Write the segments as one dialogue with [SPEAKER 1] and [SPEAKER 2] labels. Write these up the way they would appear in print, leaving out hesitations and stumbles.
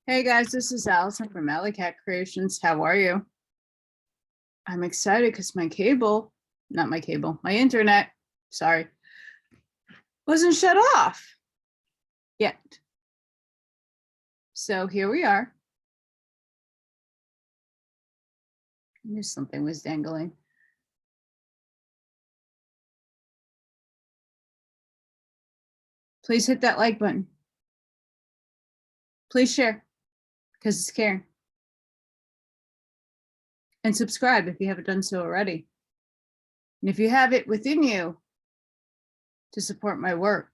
[SPEAKER 1] Hey guys, this is Allison from Alleycat Creations. How are you? I'm excited because my internet, sorry, wasn't shut off yet. So here we are. I knew something was dangling. Please hit that like button. Please share because it's caring. And subscribe if you haven't done so already. And if you have it within you to support my work,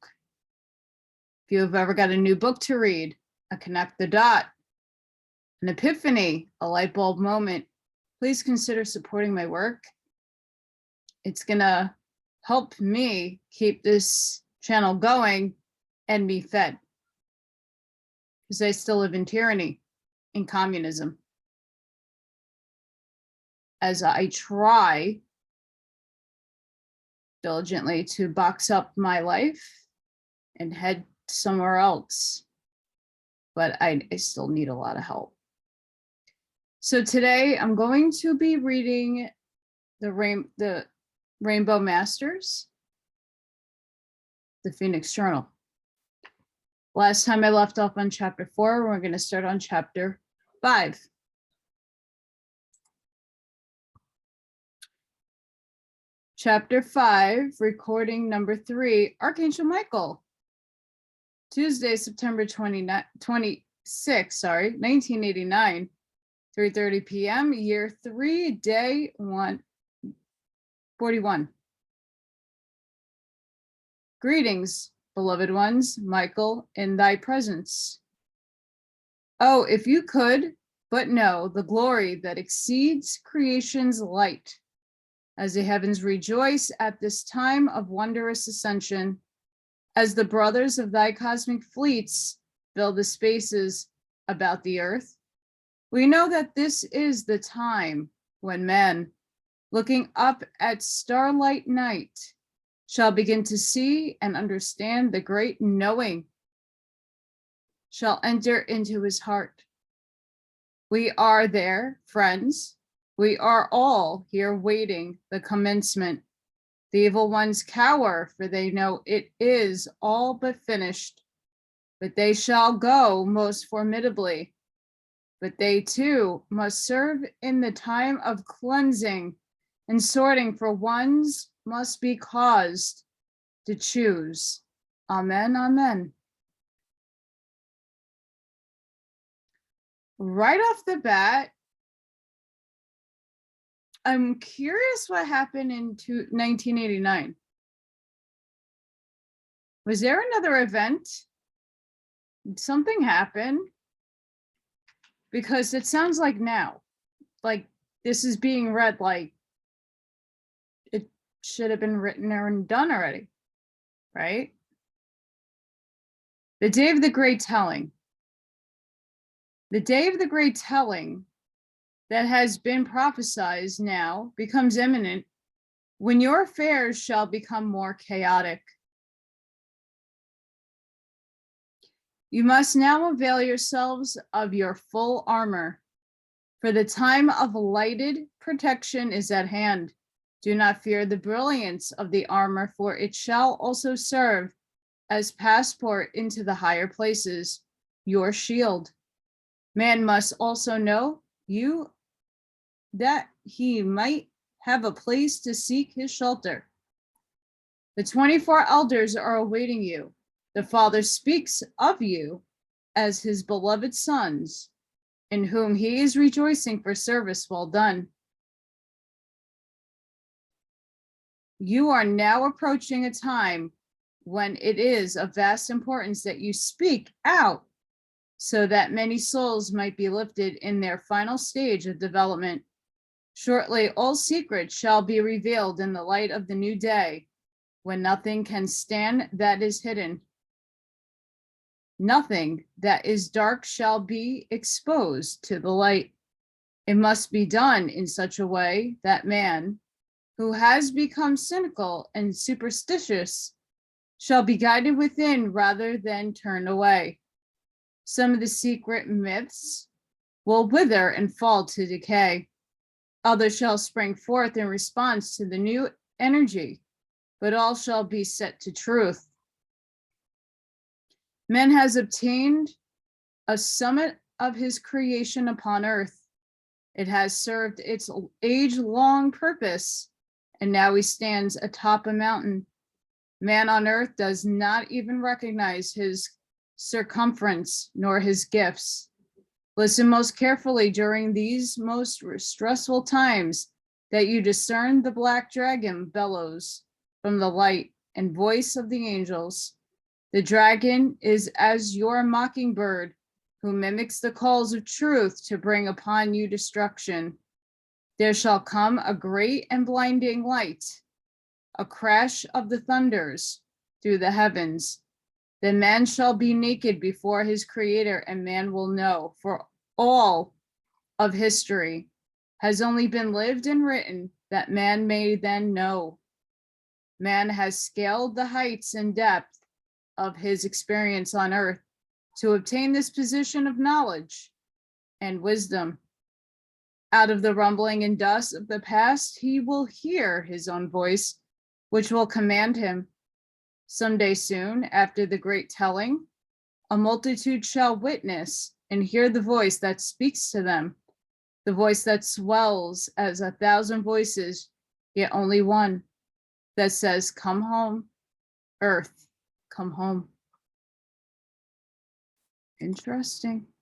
[SPEAKER 1] if you have ever got a new book to read, a connect the dot, an epiphany, a light bulb moment, please consider supporting my work. It's gonna help me keep this channel going and be fed. Because I still live in tyranny, in communism. As I try diligently to box up my life and head somewhere else. But I still need a lot of help. So today I'm going to be reading the Rainbow Masters, the Phoenix Journal. Last time I left off on chapter 4, we're going to start on chapter 5. Chapter 5, recording number 3, Archangel Michael. Tuesday, September 26, 1989, 3:30 p.m., year 3, day 141. Greetings, beloved ones, Michael, in thy presence. Oh, if you could but know the glory that exceeds creation's light, as the heavens rejoice at this time of wondrous ascension, as the brothers of thy cosmic fleets fill the spaces about the earth, we know that this is the time when men, looking up at starlight night, shall begin to see and understand the great knowing, shall enter into his heart. We are there, friends. We are all here waiting the commencement. The evil ones cower, for they know it is all but finished. But they shall go most formidably. But they too must serve in the time of cleansing and sorting, for ones must be caused to choose. Amen, amen. Right off the bat, I'm curious what happened in 1989. Was there another event? Did something happen? Because it sounds like now, like this is being read like it should have been written and done already, right? The day of the great telling. The day of the great telling that has been prophesied now becomes imminent when your affairs shall become more chaotic. You must now avail yourselves of your full armor, for the time of lighted protection is at hand. Do not fear the brilliance of the armor, for it shall also serve as passport into the higher places, your shield. Man must also know you that he might have a place to seek his shelter. The 24 elders are awaiting you. The Father speaks of you as his beloved sons, in whom he is rejoicing for service well done. You are now approaching a time when it is of vast importance that you speak out, so that many souls might be lifted in their final stage of development. Shortly, all secrets shall be revealed in the light of the new day, when nothing can stand that is hidden. Nothing that is dark shall be exposed to the light. It must be done in such a way that man, who has become cynical and superstitious, shall be guided within rather than turned away. Some of the secret myths will wither and fall to decay. Others shall spring forth in response to the new energy, but all shall be set to truth. Man has obtained a summit of his creation upon earth. It has served its age-long purpose, and now he stands atop a mountain. Man on earth does not even recognize his circumference nor his gifts. Listen most carefully during these most stressful times, that you discern the black dragon bellows from the light and voice of the angels. The dragon is as your mockingbird, who mimics the calls of truth to bring upon you destruction. There shall come a great and blinding light, a crash of the thunders through the heavens. Then man shall be naked before his creator, and man will know, for all of history has only been lived and written, that man may then know. Man has scaled the heights and depth of his experience on earth to obtain this position of knowledge and wisdom. Out of the rumbling and dust of the past, he will hear his own voice, which will command him. Someday soon, after the great telling, a multitude shall witness and hear the voice that speaks to them, the voice that swells as 1,000 voices, yet only one, that says, "Come home, earth, come home." Interesting.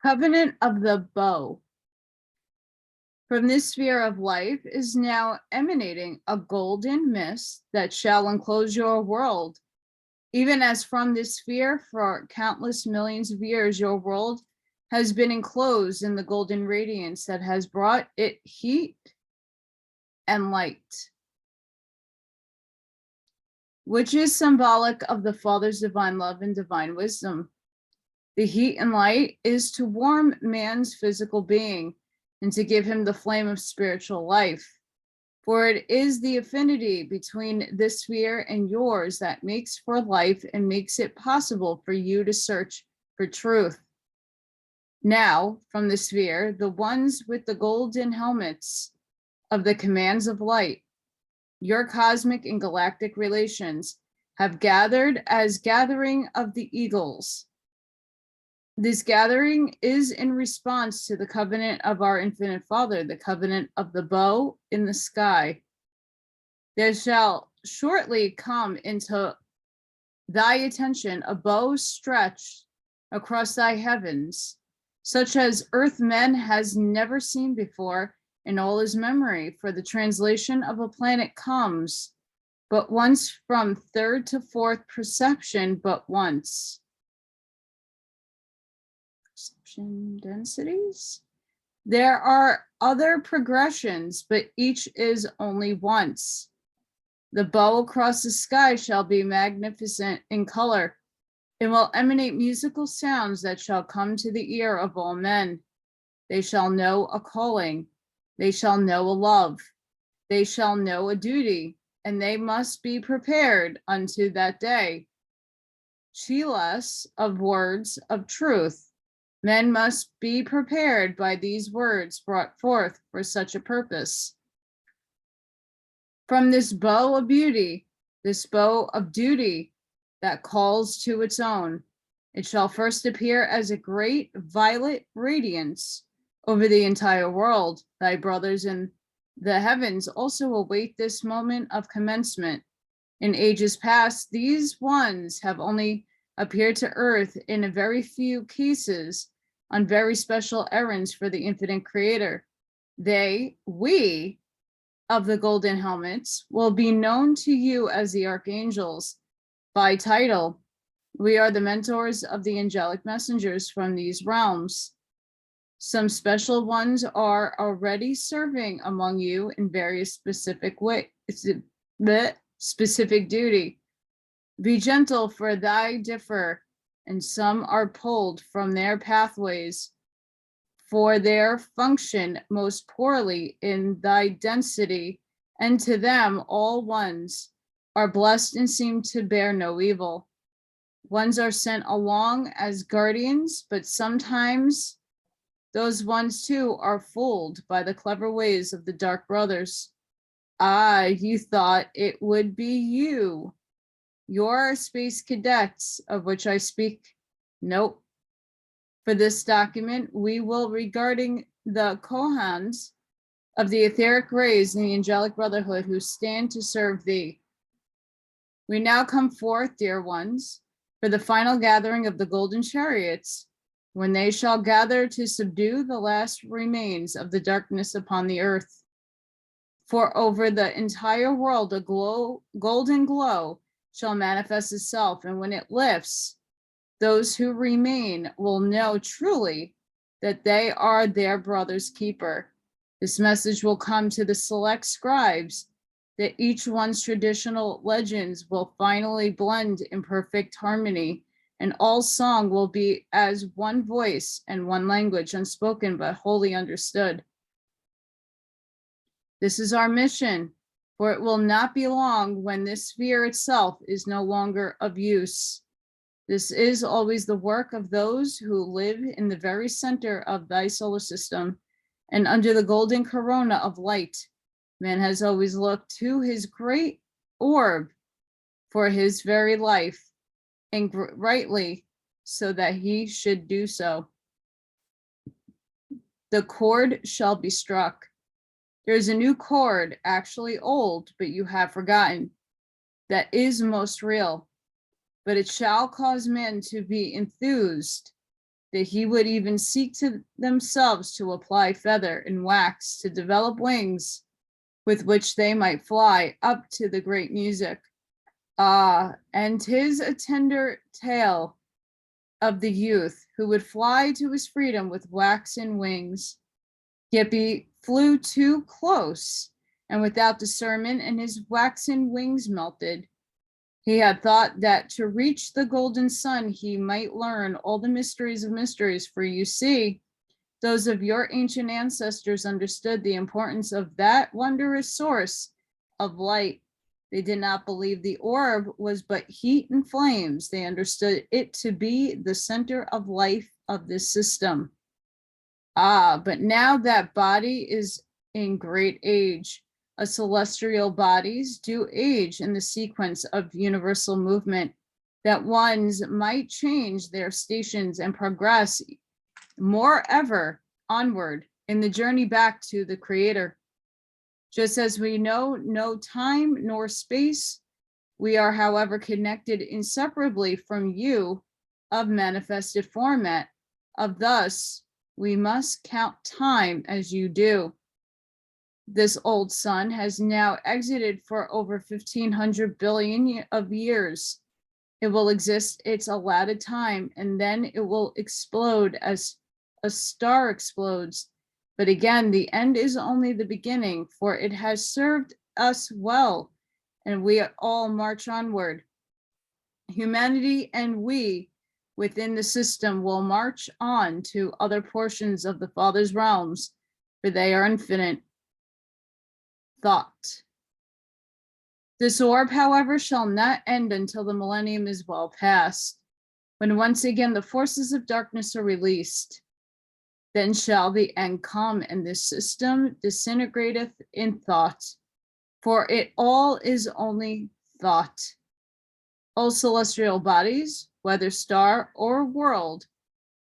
[SPEAKER 1] Covenant of the bow. From this sphere of life is now emanating a golden mist that shall enclose your world. Even as from this sphere for countless millions of years, your world has been enclosed in the golden radiance that has brought it heat and light, which is symbolic of the Father's divine love and divine wisdom. The heat and light is to warm man's physical being and to give him the flame of spiritual life. For it is the affinity between this sphere and yours that makes for life and makes it possible for you to search for truth. Now, from the sphere, the ones with the golden helmets of the commands of light, your cosmic and galactic relations, have gathered as gathering of the eagles. This gathering is in response to the covenant of our infinite Father, the covenant of the bow in the sky. There shall shortly come into thy attention a bow stretched across thy heavens, such as earth men has never seen before in all his memory, for the translation of a planet comes but once from third to fourth perception, but once. Perception densities. There are other progressions, but each is only once. The bow across the sky shall be magnificent in color. It will emanate musical sounds that shall come to the ear of all men. They shall know a calling. They shall know a love. They shall know a duty, and they must be prepared unto that day. Cheeless of words of truth. Men must be prepared by these words brought forth for such a purpose. From this bow of beauty, this bow of duty that calls to its own, it shall first appear as a great violet radiance over the entire world. Thy brothers in the heavens also await this moment of commencement. In ages past, these ones have only appeared to earth in a very few cases on very special errands for the infinite creator. We of the golden helmets will be known to you as the archangels by title. We are the mentors of the angelic messengers from these realms. Some special ones are already serving among you in various specific ways, specific duty. Be gentle, for thy differ, and some are pulled from their pathways for their function most poorly in thy density, and to them all ones are blessed and seem to bear no evil. Ones are sent along as guardians, but sometimes those ones too are fooled by the clever ways of the dark brothers. Ah, you thought it would be you, your space cadets, of which I speak. Nope. For this document, we will regarding the Kohans of the etheric rays in the angelic brotherhood who stand to serve thee. We now come forth, dear ones, for the final gathering of the golden chariots, when they shall gather to subdue the last remains of the darkness upon the earth. For over the entire world a golden glow shall manifest itself, and when it lifts, those who remain will know truly that they are their brother's keeper. This message will come to the select scribes that each one's traditional legends will finally blend in perfect harmony, and all song will be as one voice and one language, unspoken but wholly understood. This is our mission, for it will not be long when this sphere itself is no longer of use. This is always the work of those who live in the very center of thy solar system, and under the golden corona of light. Man has always looked to his great orb for his very life, and rightly so that he should do so. The chord shall be struck. There is a new chord, actually old, but you have forgotten, that is most real. But it shall cause men to be enthused that he would even seek to themselves to apply feather and wax to develop wings with which they might fly up to the great music. Ah, and 'tis a tender tale of the youth who would fly to his freedom with waxen wings, yet he flew too close, and without discernment, and his waxen wings melted. He had thought that to reach the golden sun, he might learn all the mysteries of mysteries, for you see, those of your ancient ancestors understood the importance of that wondrous source of light. They did not believe the orb was but heat and flames. They understood it to be the center of life of this system. Ah, but now that body is in great age, celestial bodies do age in the sequence of universal movement, that ones might change their stations and progress more ever onward in the journey back to the Creator. Just as we know no time nor space, we are, however, connected inseparably from you of manifested format, of thus we must count time as you do. This old sun has now exited for over 1,500 billion of years. It will exist its allotted time, and then it will explode as a star explodes. But again, the end is only the beginning, for it has served us well, and we all march onward. Humanity and we within the system will march on to other portions of the Father's realms, for they are infinite. Thought. This orb, however, shall not end until the millennium is well past, when once again the forces of darkness are released. Then shall the end come, and this system disintegrateth in thought, for it all is only thought. All celestial bodies, whether star or world,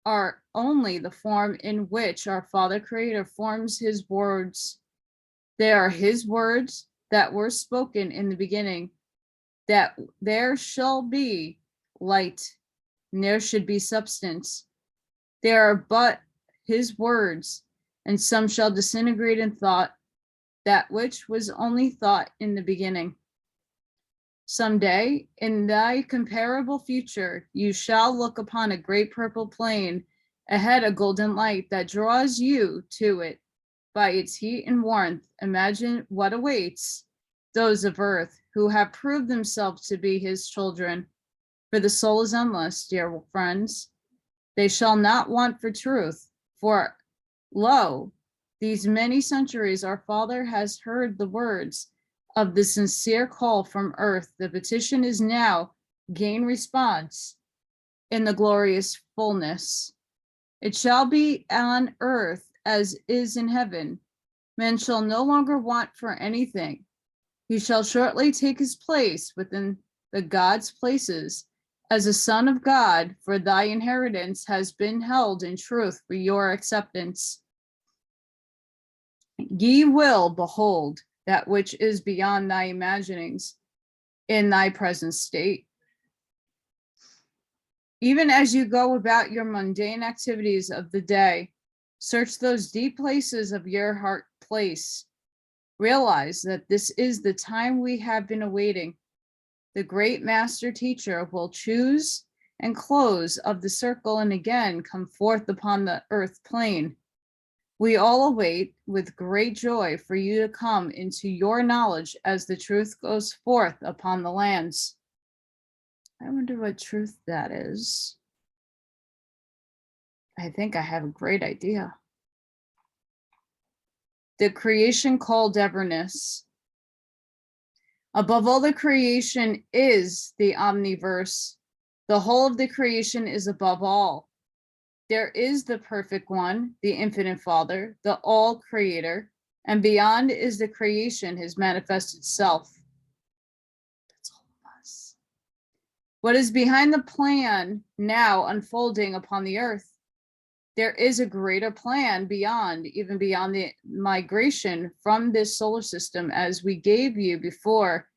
[SPEAKER 1] are only the form in which our Father Creator forms his words. They are his words that were spoken in the beginning, that there shall be light, and there should be substance. They are but his words, and some shall disintegrate in thought, that which was only thought in the beginning. Someday, in thy comparable future, you shall look upon a great purple plain, ahead a golden light that draws you to it by its heat and warmth. Imagine what awaits those of earth who have proved themselves to be his children. For the soul is endless, dear friends. They shall not want for truth, for lo, these many centuries our Father has heard the words of the sincere call from earth. The petition is now gain response, in the glorious fullness. It shall be on earth as is in heaven. Man shall no longer want for anything. He shall shortly take his place within the God's places as a son of God, for thy inheritance has been held in truth for your acceptance. Ye will behold that which is beyond thy imaginings in thy present state. Even as you go about your mundane activities of the day, search those deep places of your heart place. Realize that this is the time we have been awaiting. The great master teacher will choose and close of the circle and again come forth upon the earth plane. We all await with great joy for you to come into your knowledge as the truth goes forth upon the lands. I wonder what truth that is. I think I have a great idea. The creation called everness. Above all the creation is the omniverse. The whole of the creation is above all. There is the perfect one, the infinite Father, the all creator, and beyond is the creation, his manifested self. That's all of us. What is behind the plan now unfolding upon the earth? There is a greater plan beyond, even beyond the migration from this solar system as we gave you before.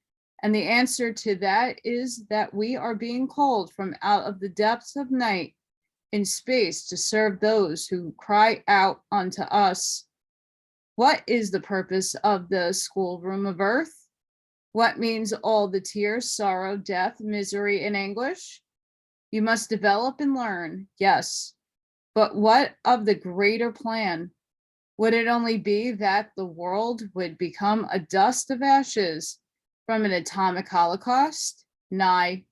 [SPEAKER 1] And the answer to that is that we are being called from out of the depths of night in space to serve those who cry out unto us. What is the purpose of the schoolroom of earth? What means all the tears, sorrow, death, misery, and anguish? You must develop and learn, yes. But what of the greater plan? Would it only be that the world would become a dust of ashes from an atomic holocaust? Nay.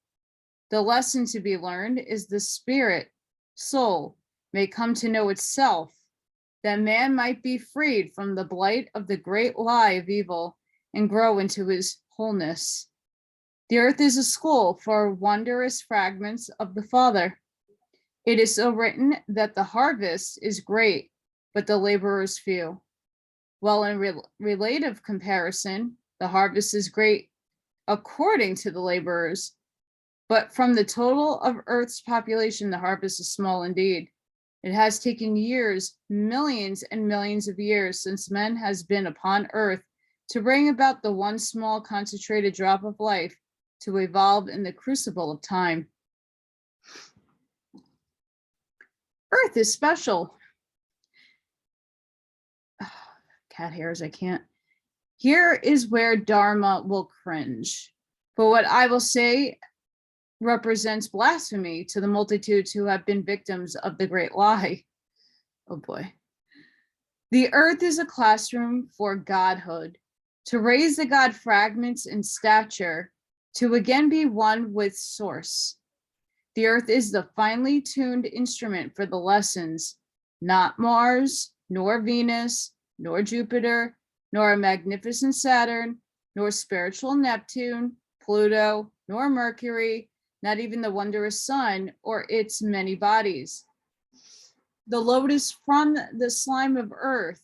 [SPEAKER 1] The lesson to be learned is the spirit, soul, may come to know itself, that man might be freed from the blight of the great lie of evil and grow into his wholeness. The earth is a school for wondrous fragments of the Father. It is so written that the harvest is great, but the laborers few. While in relative comparison, the harvest is great according to the laborers, but from the total of Earth's population, the harvest is small indeed. It has taken years, millions and millions of years since man has been upon Earth to bring about the one small concentrated drop of life to evolve in the crucible of time. Earth is special. Cat hairs, I can't. Here is where Dharma will cringe. But what I will say represents blasphemy to the multitudes who have been victims of the great lie. Oh boy. The earth is a classroom for godhood, to raise the God fragments in stature, to again be one with source. The earth is the finely tuned instrument for the lessons, not Mars, nor Venus, nor Jupiter, nor a magnificent Saturn, nor spiritual Neptune, Pluto, nor Mercury, not even the wondrous sun or its many bodies. The lotus from the slime of earth.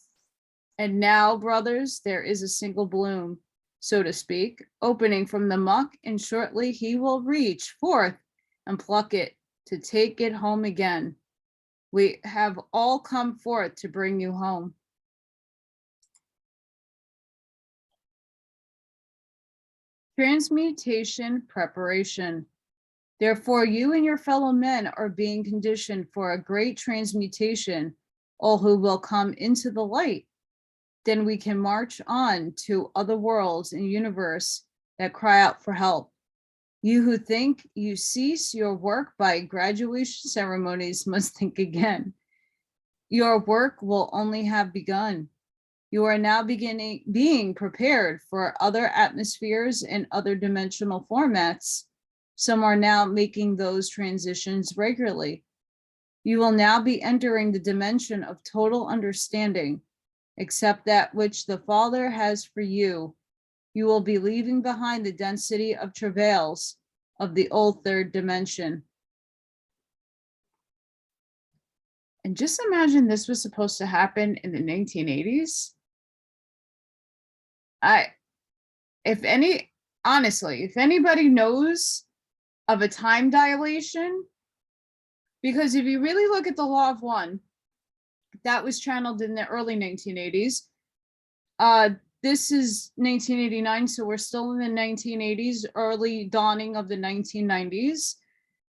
[SPEAKER 1] And now, brothers, there is a single bloom, so to speak, opening from the muck, and shortly he will reach forth and pluck it to take it home again. We have all come forth to bring you home. Transmutation preparation. Therefore, you and your fellow men are being conditioned for a great transmutation, all who will come into the light. Then we can march on to other worlds and universe that cry out for help. You who think you cease your work by graduation ceremonies must think again. Your work will only have begun. You are now being prepared for other atmospheres and other dimensional formats. Some are now making those transitions regularly. You will now be entering the dimension of total understanding, except that which the Father has for you. You will be leaving behind the density of travails of the old third dimension. And just imagine this was supposed to happen in the 1980s. Honestly, if anybody knows of a time dilation, because if you really look at the law of one, that was channeled in the early 1980s. This is 1989, so we're still in the 1980s, early dawning of the 1990s.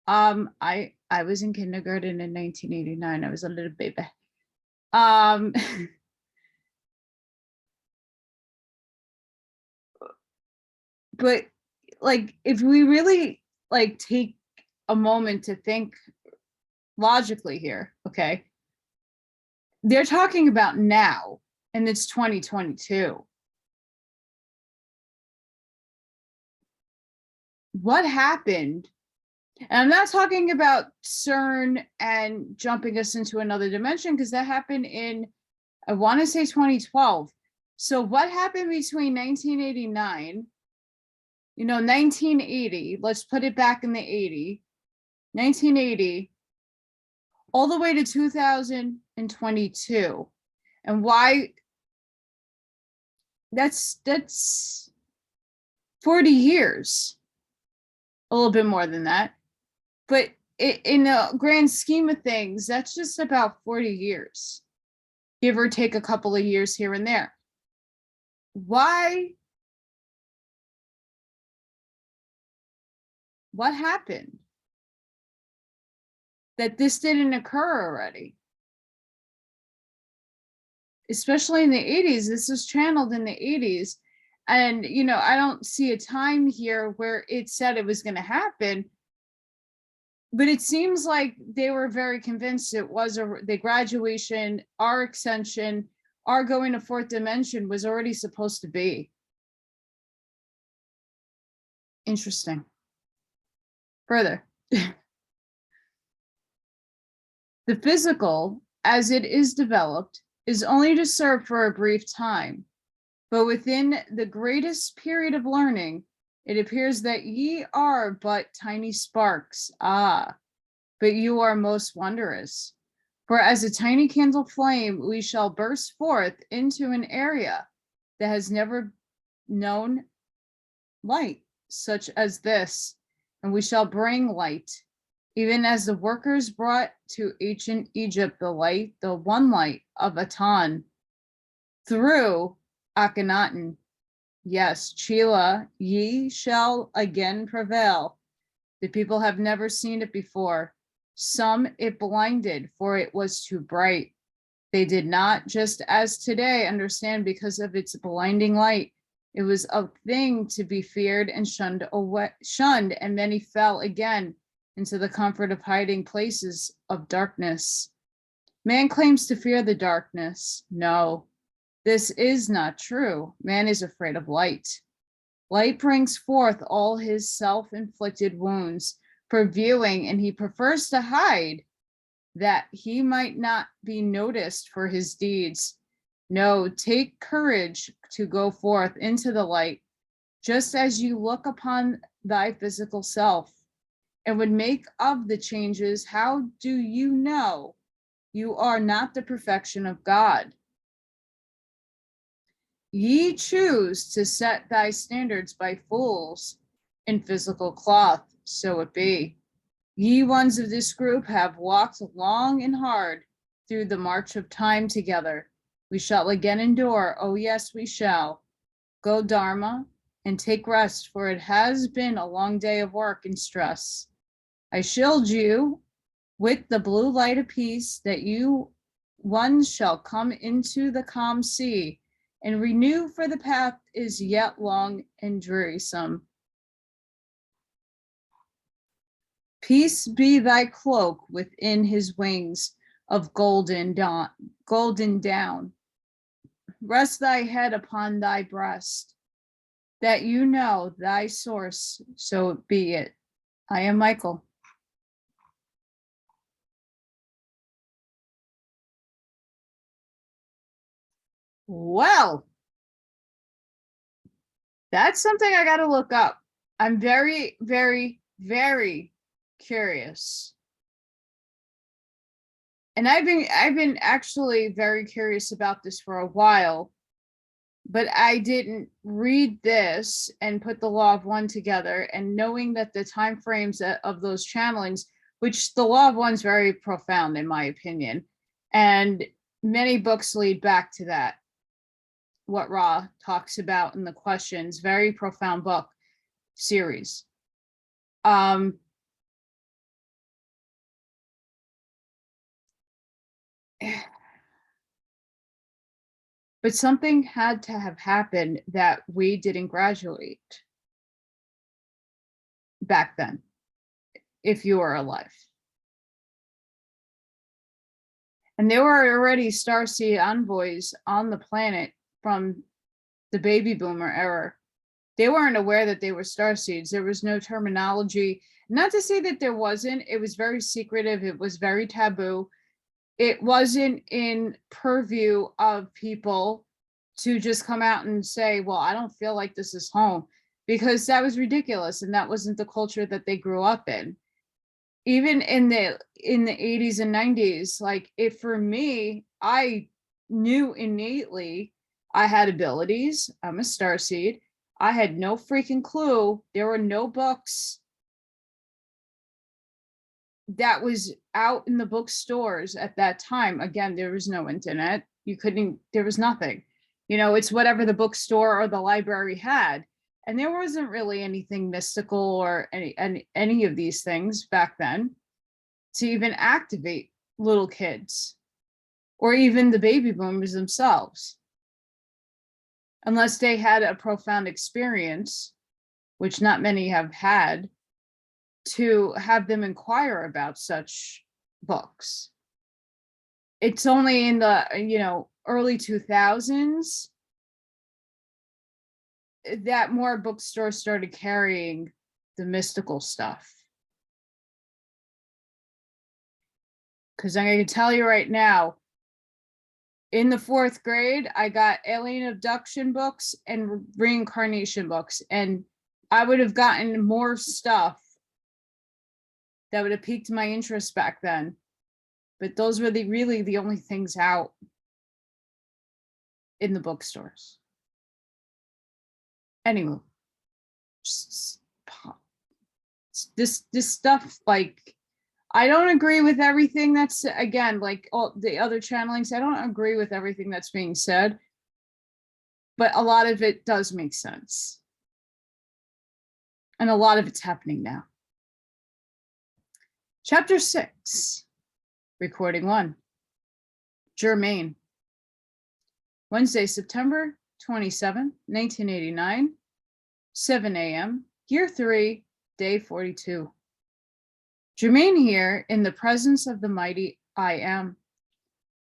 [SPEAKER 1] I was in kindergarten in 1989. I was a little baby. But like, if we really like take a moment to think logically here, okay, they're talking about now, and it's 2022. What happened? And I'm not talking about CERN and jumping us into another dimension, because that happened in, I want to say 2012. So what happened between 1989, 1980, let's put it back in the 1980, all the way to 2022. And why? That's 40 years, a little bit more than that. But in the grand scheme of things, that's just about 40 years, give or take a couple of years here and there. Why? What happened that this didn't occur already? Especially in the 80s, this was channeled in the 80s. And, I don't see a time here where it said it was going to happen. But it seems like they were very convinced it was the graduation, our ascension, our going to fourth dimension was already supposed to be. Interesting. Further, the physical, as it is developed, is only to serve for a brief time. But within the greatest period of learning, it appears that ye are but tiny sparks. But you are most wondrous. For as a tiny candle flame, we shall burst forth into an area that has never known light, such as this, and we shall bring light, even as the workers brought to ancient Egypt the one light of Atan, through Akhenaten. Yes, Chila, ye shall again prevail. The people have never seen it before. Some it blinded, for it was too bright. They did not, just as today, understand because of its blinding light. It was a thing to be feared and shunned, and many fell again into the comfort of hiding places of darkness. Man claims to fear the darkness. No, this is not true. Man is afraid of light. Light brings forth all his self-inflicted wounds for viewing, and he prefers to hide that he might not be noticed for his deeds. No, take courage to go forth into the light, just as you look upon thy physical self, and would make of the changes. How do you know you are not the perfection of God? Ye choose to set thy standards by fools in physical cloth, so it be. Ye ones of this group have walked long and hard through the march of time together. We shall again endure, oh yes, we shall. Go, Dharma, and take rest, for it has been a long day of work and stress. I shield you with the blue light of peace, that you ones shall come into the calm sea, and renew, for the path is yet long and drearisome. Peace be thy cloak within his wings of golden down. Rest thy head upon thy breast, that you know thy source, so be it. I am Michael. Well, that's something I got to look up. I'm very, very, very curious And I've been actually very curious about this for a while, but I didn't read this and put the law of one together, and knowing that the time frames of those channelings, which the law of one's very profound in my opinion, and many books lead back to that, what Ra talks about in the questions, very profound book series. But something had to have happened that we didn't graduate back then, if you were alive. And there were already starseed envoys on the planet from the baby boomer era. They weren't aware that they were starseeds. There was no terminology. Not to say that there wasn't, it was very secretive, it was very taboo. It wasn't in purview of people to just come out and say, well, I don't feel like this is home, because that was ridiculous and that wasn't the culture that they grew up in. Even in the 80s and 90s, like, if for me, I knew innately I had abilities. I'm a starseed. I had no freaking clue. There were no books that was out in the bookstores at that time. Again, there was no internet. You couldn't, there was nothing. You know, it's whatever the bookstore or the library had. And there wasn't really anything mystical or any of these things back then to even activate little kids or even the baby boomers themselves. Unless they had a profound experience, which not many have had, to have them inquire about such books. It's only in the, you know, early 2000s that more bookstores started carrying the mystical stuff. Because I'm going to tell you right now, in the 4th grade, I got alien abduction books and reincarnation books, and I would have gotten more stuff that would have piqued my interest back then. But those were really the only things out in the bookstores. Anyway, this stuff, like, I don't agree with everything that's, again, like all the other channelings, I don't agree with everything that's being said, but a lot of it does make sense. And a lot of it's happening now. Chapter 6, recording 1, Germain. Wednesday, September 27, 1989, 7 a.m., year 3, day 42. Germain here in the presence of the mighty I am.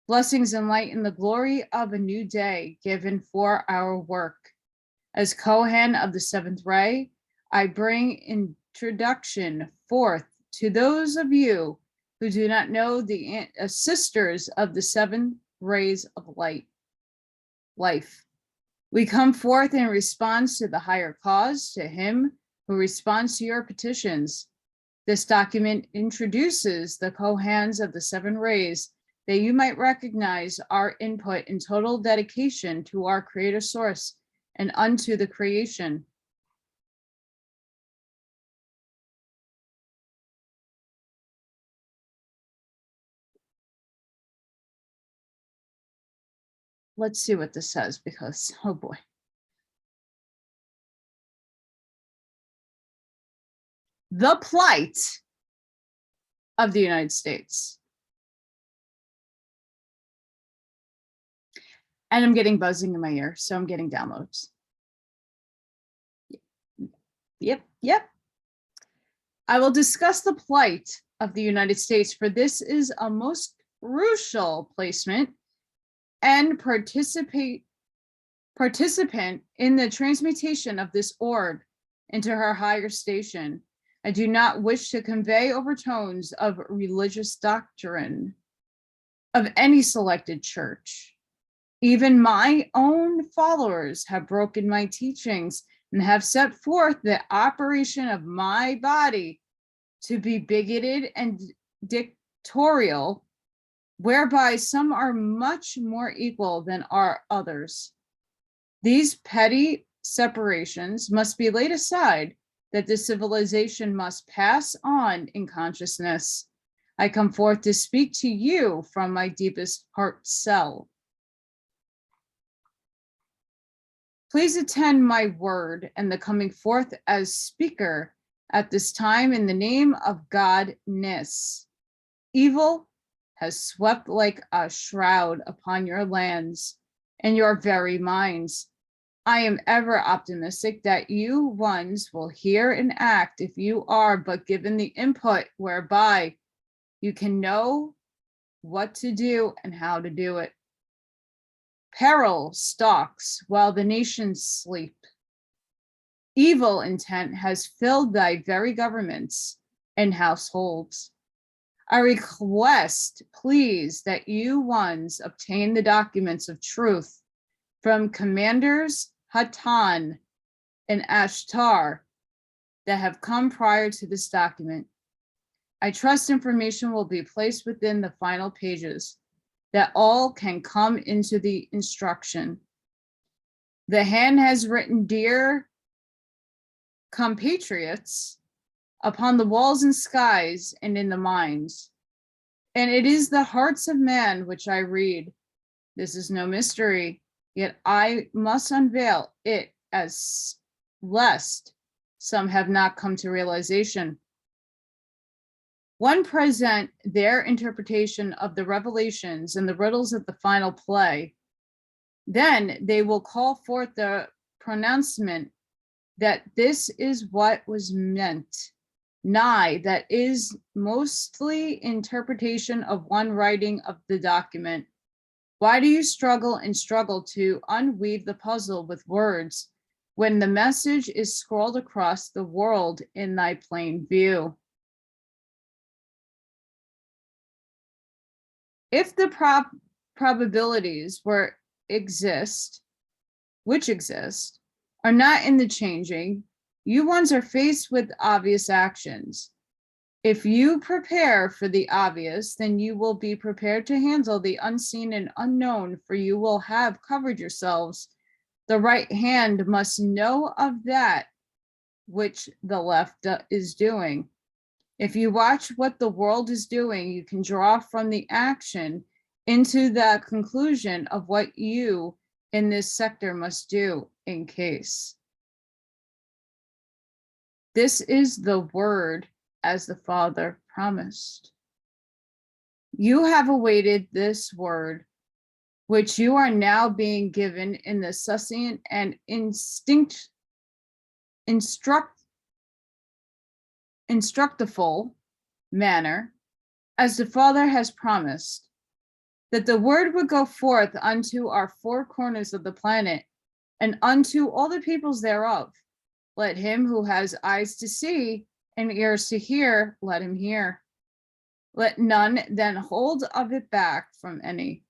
[SPEAKER 1] Blessings and light in the glory of a new day given for our work. As Kohen of the 7th ray, I bring introduction forth to those of you who do not know the sisters of the 7 rays of life. We come forth in response to the higher cause, to him who responds to your petitions. This document introduces the Kohans of the 7 rays that you might recognize our input in total dedication to our creator source and unto the creation. Let's see what this says, because, oh boy. The plight of the United States. And I'm getting buzzing in my ear, so I'm getting downloads. Yep. I will discuss the plight of the United States, for this is a most crucial placement and participant in the transmutation of this orb into her higher station. I do not wish to convey overtones of religious doctrine of any selected church. Even my own followers have broken my teachings and have set forth the operation of my body to be bigoted and dictatorial, whereby some are much more equal than are others. These petty separations must be laid aside, that the civilization must pass on in consciousness. I come forth to speak to you from my deepest heart cell. Please attend my word and the coming forth as speaker at this time in the name of Godness. Evil has swept like a shroud upon your lands and your very minds. I am ever optimistic that you ones will hear and act if you are but given the input whereby you can know what to do and how to do it. Peril stalks while the nations sleep. Evil intent has filled thy very governments and households. I request, please, that you ones obtain the documents of truth from commanders Hatan and Ashtar that have come prior to this document. I trust information will be placed within the final pages, that all can come into the instruction. The hand has written, dear compatriots, upon the walls and skies and in the minds. And it is the hearts of man which I read. This is no mystery, yet I must unveil it as lest some have not come to realization. One present their interpretation of the revelations and the riddles of the final play. Then they will call forth the pronouncement that this is what was meant. Nigh, that is mostly interpretation of one writing of the document. Why do you struggle and struggle to unweave the puzzle with words when the message is scrolled across the world in thy plain view? If the probabilities which exist, are not in the changing, you ones are faced with obvious actions. If you prepare for the obvious, then you will be prepared to handle the unseen and unknown, for you will have covered yourselves. The right hand must know of that which the left is doing. If you watch what the world is doing, you can draw from the action into the conclusion of what you in this sector must do in case. This is the word as the Father promised. You have awaited this word, which you are now being given in the succinct and instructful manner, as the Father has promised, that the word would go forth unto our four corners of the planet and unto all the peoples thereof. Let him who has eyes to see and ears to hear, let him hear. Let none then hold of it back from any.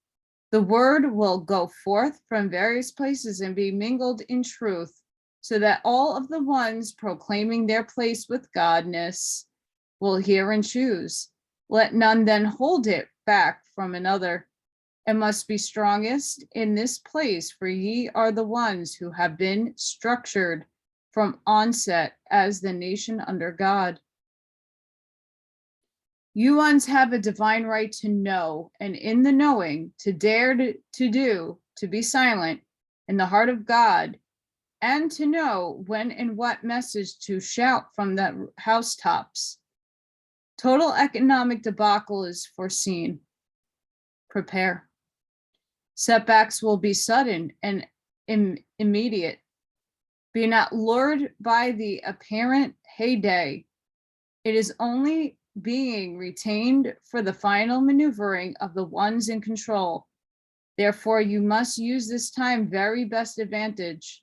[SPEAKER 1] The word will go forth from various places and be mingled in truth, so that all of the ones proclaiming their place with Godness will hear and choose. Let none then hold it back from another. It must be strongest in this place, for ye are the ones who have been structured from onset as the nation under God. You ones have a divine right to know, and in the knowing, to dare to do, to be silent in the heart of God, and to know when and what message to shout from the housetops. Total economic debacle is foreseen. Prepare. Setbacks will be sudden and immediate. Be not lured by the apparent heyday. It is only being retained for the final maneuvering of the ones in control. Therefore, you must use this time very best advantage.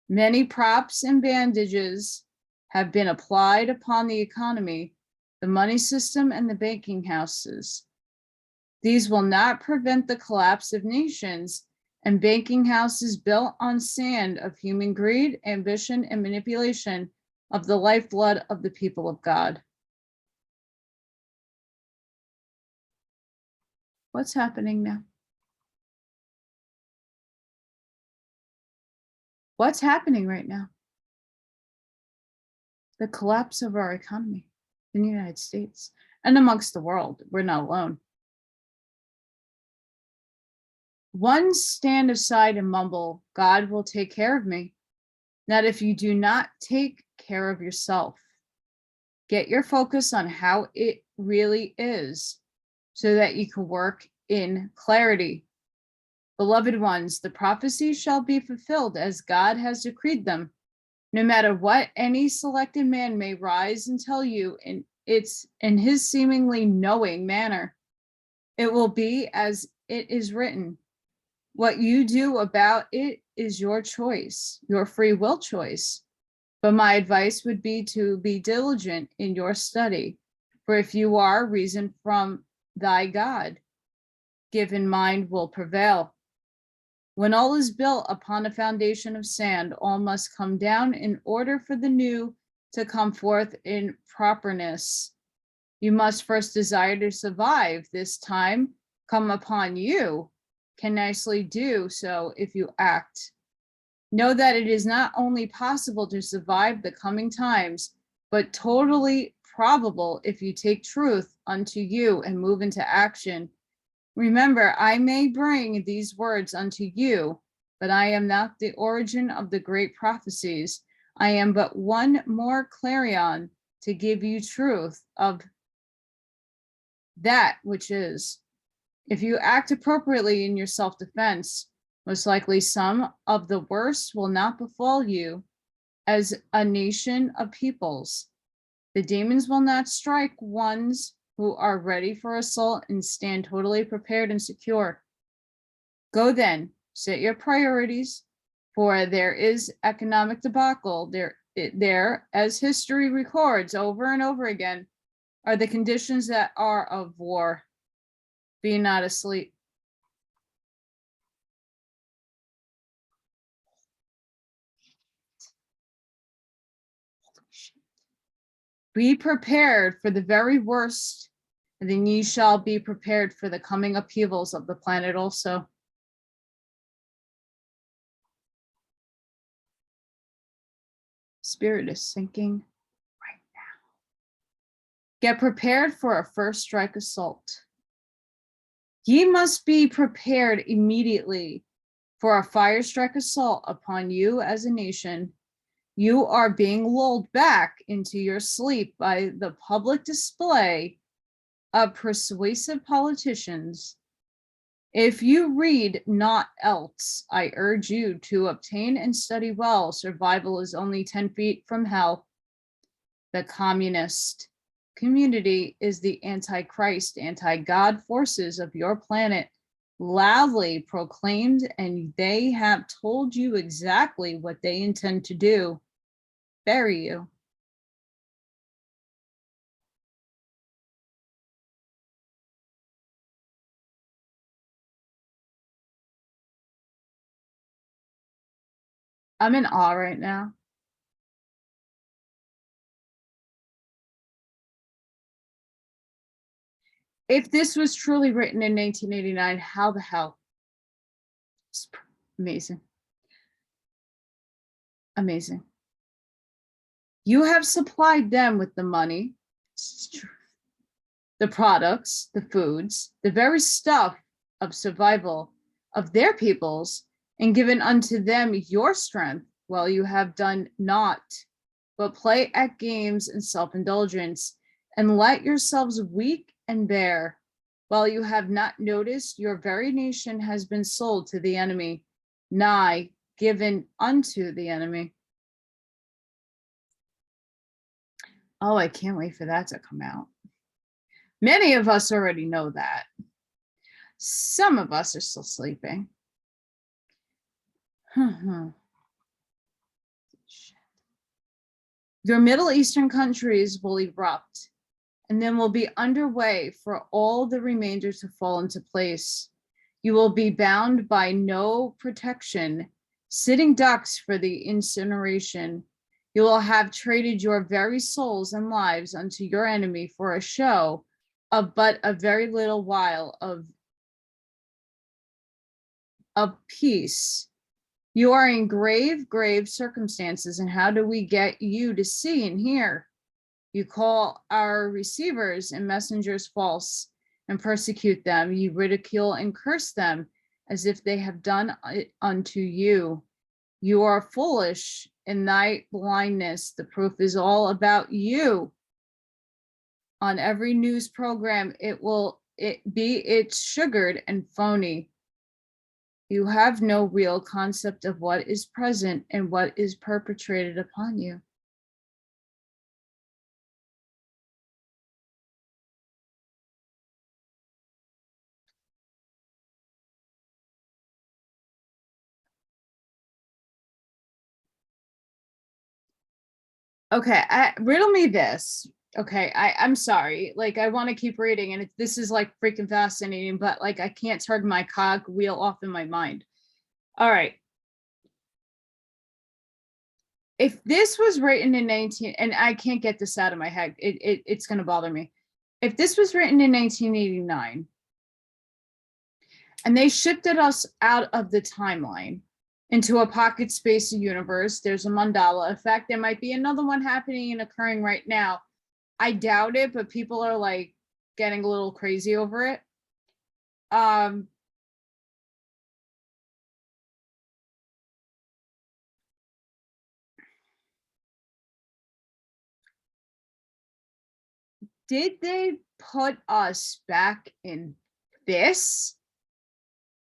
[SPEAKER 1] Many props and bandages have been applied upon the economy, the money system, and the banking houses. These will not prevent the collapse of nations and banking houses built on sand of human greed, ambition, and manipulation of the lifeblood of the people of God. What's happening now? What's happening right now? The collapse of our economy in the United States and amongst the world. We're not alone. One stand aside and mumble, God will take care of me. Not if you do not take care of yourself. Get your focus on how it really is so that you can work in clarity. Beloved ones, the prophecies shall be fulfilled as God has decreed them. No matter what any selected man may rise and tell you in his seemingly knowing manner, it will be as it is written. What you do about it is your choice, your free will choice. But my advice would be to be diligent in your study. For if you are, reason from thy God, given mind will prevail. When all is built upon a foundation of sand, all must come down in order for the new to come forth in properness. You must first desire to survive. This time come upon you can nicely do so if you act. Know that it is not only possible to survive the coming times, but totally probable if you take truth unto you and move into action. Remember, I may bring these words unto you, but I am not the origin of the great prophecies. I am but one more clarion to give you truth of that which is. If you act appropriately in your self-defense, most likely some of the worst will not befall you as a nation of peoples. The demons will not strike ones who are ready for assault and stand totally prepared and secure. Go then, set your priorities, for there is economic debacle. There, as history records over and over again, are the conditions that are of war. Be not asleep. Be prepared for the very worst, and then ye shall be prepared for the coming upheavals of the planet also. Spirit is sinking right now. Get prepared for a first strike assault. Ye must be prepared immediately for a fire strike assault upon you as a nation. You are being lulled back into your sleep by the public display of persuasive politicians. If you read naught else, I urge you to obtain and study well. Survival is only 10 feet from hell. The communist community is the anti-Christ, anti-God forces of your planet, loudly proclaimed, and they have told you exactly what they intend to do: bury you. I'm in awe right now. If this was truly written in 1989, how the hell? It's amazing. Amazing. You have supplied them with the money, the products, the foods, the very stuff of survival of their peoples, and given unto them your strength, while you have done naught but play at games and self-indulgence, and let yourselves weak and bare, while you have not noticed your very nation has been sold to the enemy, nigh given unto the enemy. Oh, I can't wait for that to come out. Many of us already know that. Some of us are still sleeping. Your Middle Eastern countries will erupt and then will be underway for all the remainder to fall into place. You will be bound by no protection, sitting ducks for the incineration. You will have traded your very souls and lives unto your enemy for a show of but a very little while of of peace. You are in grave, grave circumstances. And how do we get you to see and hear? You call our receivers and messengers false and persecute them. You ridicule and curse them as if they have done it unto you. You are foolish in thy blindness. The proof is all about you. On every news program, it's sugared and phony. You have no real concept of what is present and what is perpetrated upon you. Okay, riddle me this. Okay, I'm sorry. Like, I want to keep reading, and this is like freaking fascinating, but like I can't turn my cog wheel off in my mind. All right. If this was written in 19, and I can't get this out of my head, it's going to bother me. If this was written in 1989, and they shipped us out of the timeline into a pocket space universe, there's a mandala effect. There might be another one happening and occurring right now. I doubt it, but people are like getting a little crazy over it. Did they put us back in this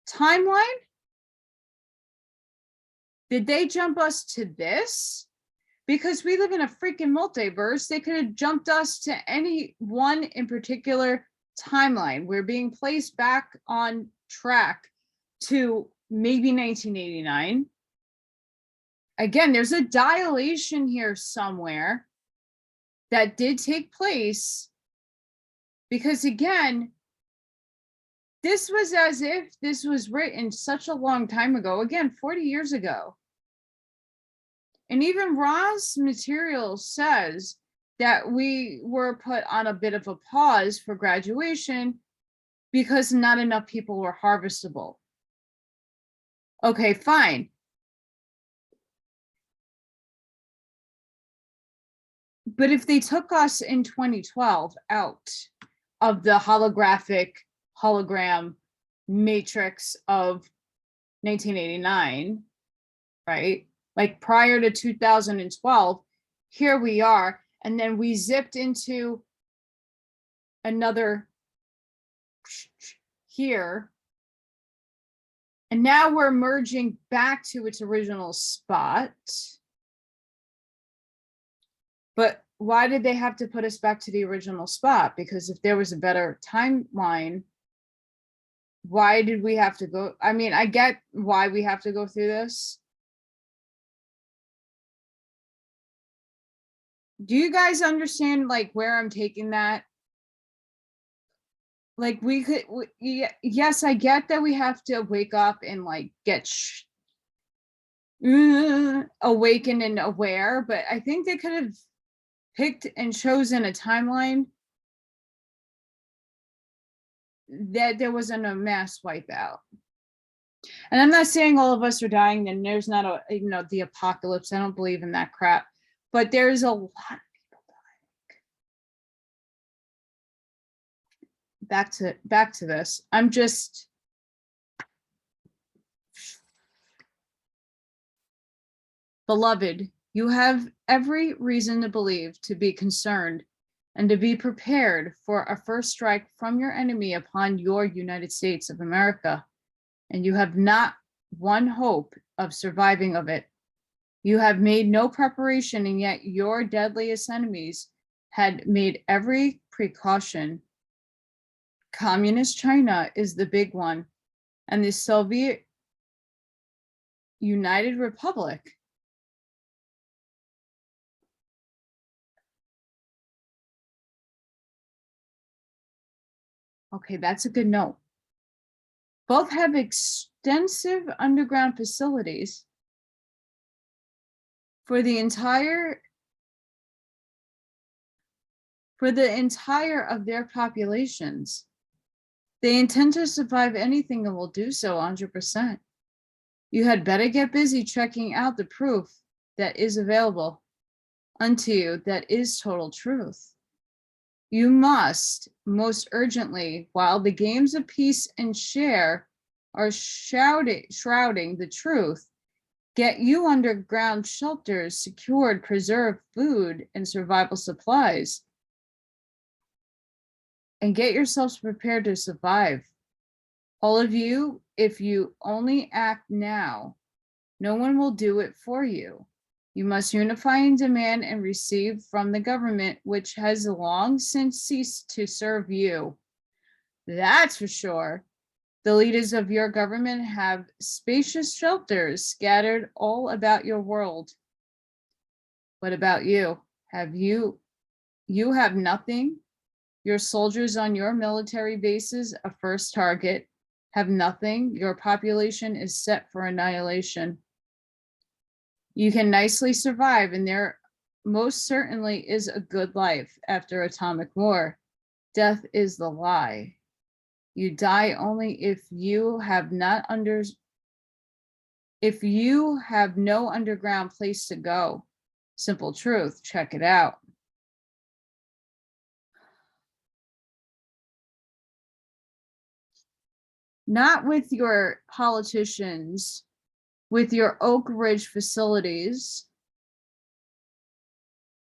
[SPEAKER 1] timeline? Did they jump us to this? Because we live in a freaking multiverse. They could have jumped us to any one in particular timeline. We're being placed back on track to maybe 1989. Again, there's a dilation here somewhere that did take place. Because again, this was as if this was written such a long time ago. Again, 40 years ago. And even Ra's material says that we were put on a bit of a pause for graduation because not enough people were harvestable. Okay, fine. But if they took us in 2012 out of the hologram matrix of 1989, right? Like prior to 2012, here we are. And then we zipped into another here. And now we're merging back to its original spot. But why did they have to put us back to the original spot? Because if there was a better timeline, why did we have to go? I mean, I get why we have to go through this. Do you guys understand like where I'm taking that? Like we could, yes, I get that we have to wake up and like get awakened and aware, but I think they could have picked and chosen a timeline that there wasn't a mass wipeout. And I'm not saying all of us are dying and there's not a, the apocalypse. I don't believe in that crap, but there's a lot of people dying. Back to this. I'm just, beloved, you have every reason to believe, to be concerned, and to be prepared for a first strike from your enemy upon your United States of America. And you have not one hope of surviving of it. You have made no preparation, and yet your deadliest enemies had made every precaution. Communist China is the big one, and the Soviet United Republic. Okay, that's a good note. Both have extensive underground facilities for the entire of their populations. They intend to survive anything and will do so 100%. You had better get busy checking out the proof that is available unto you that is total truth. You must most urgently, while the games of peace and share are shrouding the truth, get you underground shelters, secured, preserved food and survival supplies, and get yourselves prepared to survive. All of you, if you only act now, no one will do it for you. You must unify and demand and receive from the government, which has long since ceased to serve you. That's for sure. The leaders of your government have spacious shelters scattered all about your world. What about you? You have nothing? Your soldiers on your military bases, a first target, have nothing. Your population is set for annihilation. You can nicely survive, and there most certainly is a good life after atomic war. Death is the lie. You die only if you have no underground place to go. Simple truth. Check it out. Not with your politicians, with your Oak Ridge facilities.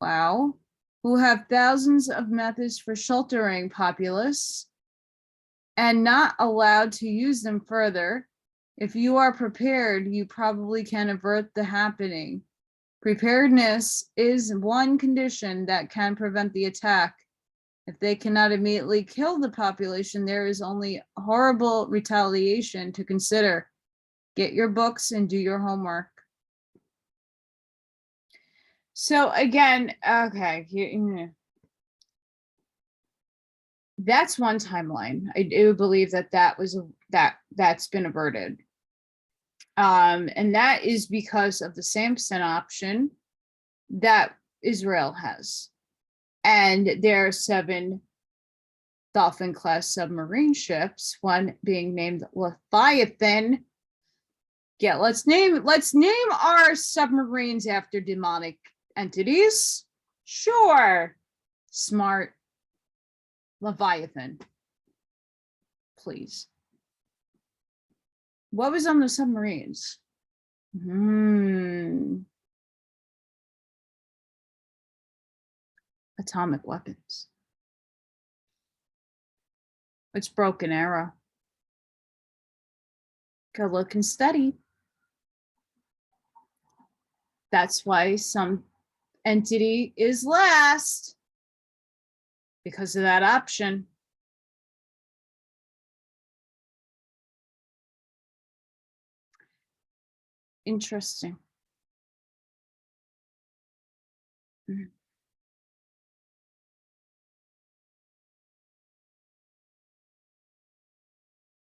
[SPEAKER 1] Wow. Who have thousands of methods for sheltering populace and not allowed to use them further. If you are prepared, you probably can avert the happening. Preparedness is one condition that can prevent the attack. If they cannot immediately kill the population, there is only horrible retaliation to consider. Get your books and do your homework. So again, okay, that's one timeline. I do believe that's been averted. And that is because of the Samson option that Israel has. And there are 7 Dolphin-class submarine ships, one being named Leviathan. Yeah, let's name our submarines after demonic entities. Sure. Smart. Leviathan. Please. What was on the submarines? Atomic weapons. It's Broken Arrow. Go look and study. That's why some entity is last, because of that option. Interesting.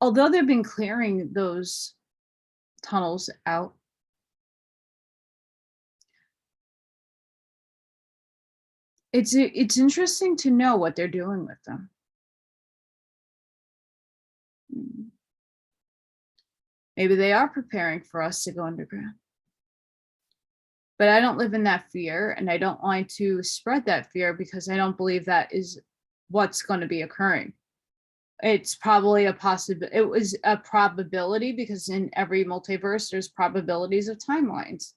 [SPEAKER 1] Although they've been clearing those tunnels out, it's interesting to know what they're doing with them. Maybe they are preparing for us to go underground. But I don't live in that fear, and I don't want to spread that fear because I don't believe that is what's going to be occurring. It's probably it was a probability, because in every multiverse, there's probabilities of timelines.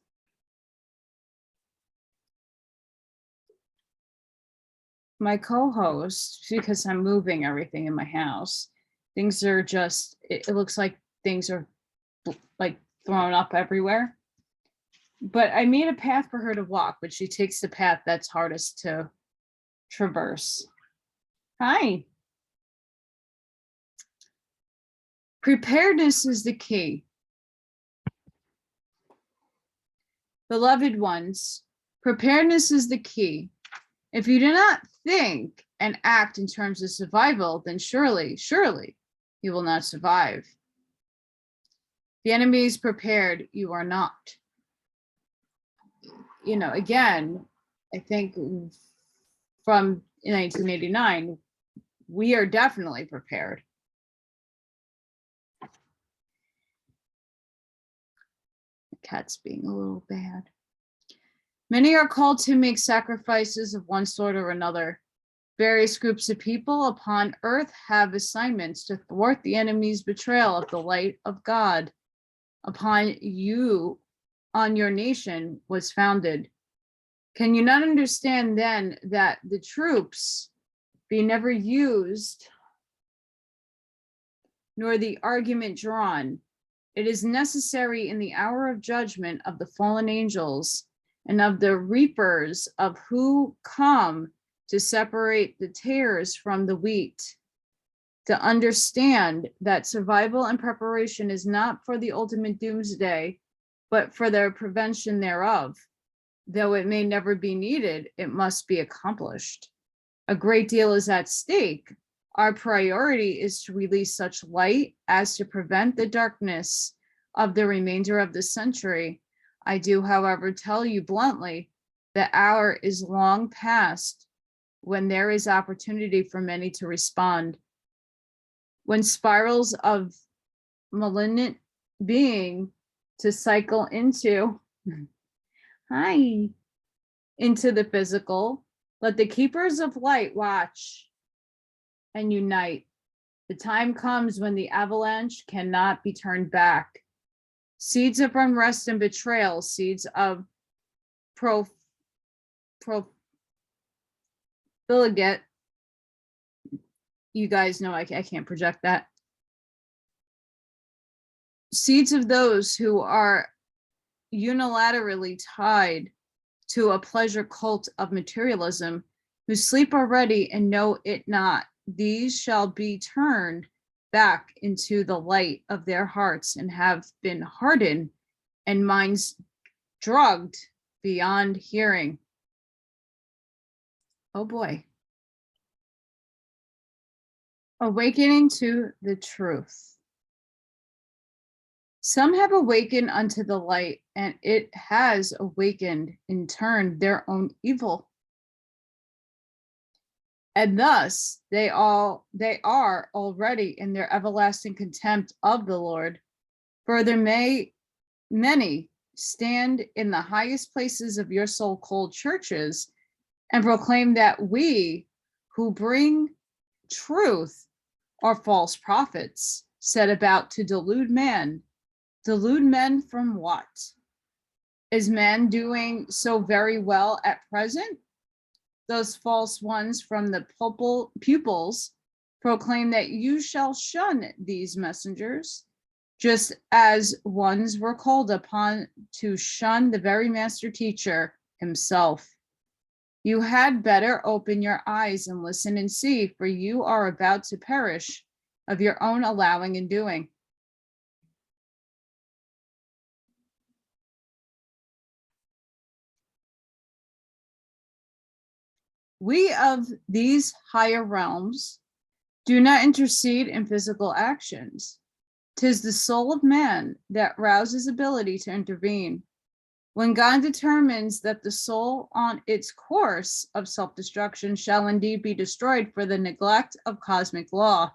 [SPEAKER 1] My co-host, because I'm moving everything in my house, things are just, it looks like things are like thrown up everywhere. But I made a path for her to walk, but she takes the path that's hardest to traverse. Hi. Preparedness is the key. Beloved ones, preparedness is the key. If you do not think and act in terms of survival, then surely you will not survive. The enemy is prepared, you are not. Again, I think from 1989, we are definitely prepared. Cat's being a little bad. Many are called to make sacrifices of one sort or another. Various groups of people upon earth have assignments to thwart the enemy's betrayal of the light of God upon you, on your nation was founded. Can you not understand then that the troops be never used, nor the argument drawn? It is necessary in the hour of judgment of the fallen angels and of the reapers of who come to separate the tares from the wheat, to understand that survival and preparation is not for the ultimate doomsday, but for the prevention thereof. Though it may never be needed, it must be accomplished. A great deal is at stake. Our priority is to release such light as to prevent the darkness of the remainder of the century. I do, however, tell you bluntly, the hour is long past when there is opportunity for many to respond. When spirals of malignant being to cycle into the physical, let the keepers of light watch and unite. The time comes when the avalanche cannot be turned back. Seeds of unrest and betrayal, seeds of profligate. You guys know I can't project that. Seeds of those who are unilaterally tied to a pleasure cult of materialism, who sleep already and know it not, these shall be turned back into the light of their hearts and have been hardened and minds drugged beyond hearing. Oh boy. Awakening to the truth. Some have awakened unto the light, and it has awakened in turn their own evil. And thus they are already in their everlasting contempt of the Lord. Further, many stand in the highest places of your so-called churches and proclaim that we who bring truth are false prophets, set about to delude men. Delude men from what? Is man doing so very well at present? Those false ones from the pupils proclaim that you shall shun these messengers, just as ones were called upon to shun the very master teacher himself. You had better open your eyes and listen and see, for you are about to perish of your own allowing and doing. We of these higher realms do not intercede in physical actions. 'Tis the soul of man that rouses ability to intervene. When God determines that the soul on its course of self-destruction shall indeed be destroyed for the neglect of cosmic law,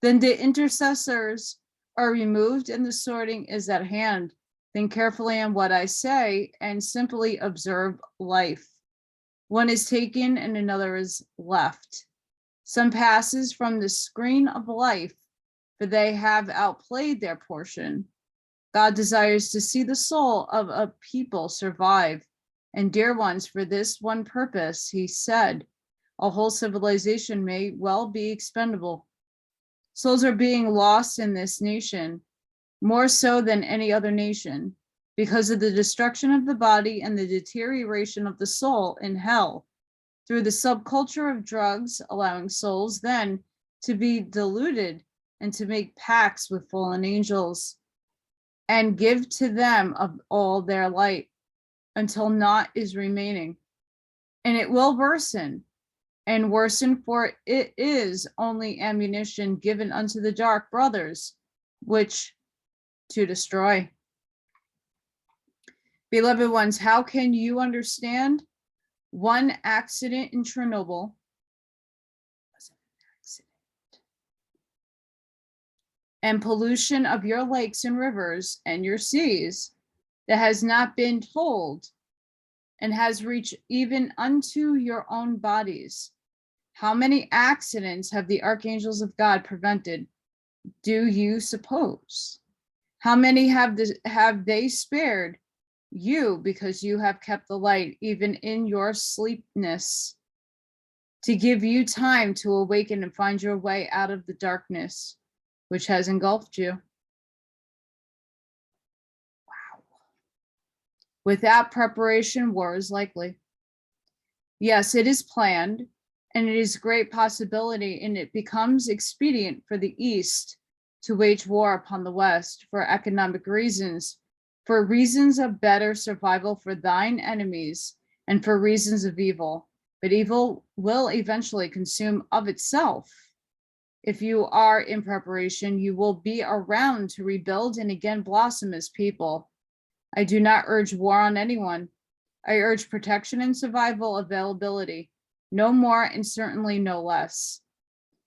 [SPEAKER 1] then the intercessors are removed and the sorting is at hand. Think carefully on what I say and simply observe life. One is taken and another is left. Some passes from the screen of life, for they have outplayed their portion. God desires to see the soul of a people survive, and dear ones, for this one purpose, he said, a whole civilization may well be expendable. Souls are being lost in this nation, more so than any other nation, because of the destruction of the body and the deterioration of the soul in hell, through the subculture of drugs, allowing souls then to be deluded and to make pacts with fallen angels and give to them of all their light until naught is remaining. And it will worsen and worsen, for it is only ammunition given unto the dark brothers, which to destroy. Beloved ones, how can you understand? One accident in Chernobyl and pollution of your lakes and rivers and your seas that has not been told and has reached even unto your own bodies? How many accidents have the archangels of God prevented, do you suppose? How many have they spared you because you have kept the light even in your sleepness, to give you time to awaken and find your way out of the darkness which has engulfed you? Wow. Without preparation, war is likely. Yes, it is planned, and it is a great possibility, and it becomes expedient for the East to wage war upon the West for economic reasons, for reasons of better survival for thine enemies, and for reasons of evil. But evil will eventually consume of itself. If you are in preparation, you will be around to rebuild and again blossom as people. I do not urge war on anyone. I urge protection and survival availability, no more and certainly no less.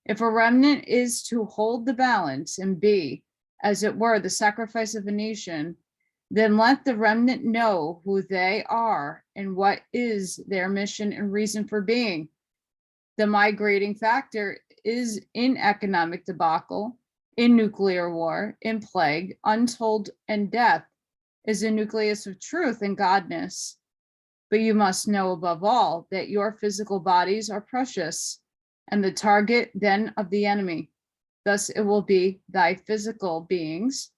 [SPEAKER 1] If a remnant is to hold the balance and be, as it were, the sacrifice of a nation, then let the remnant know who they are and what is their mission and reason for being. The migrating factor is in economic debacle, in nuclear war, in plague, untold, and death is a nucleus of truth and godness. But you must know above all that your physical bodies are precious and the target then of the enemy. Thus it will be thy physical beings,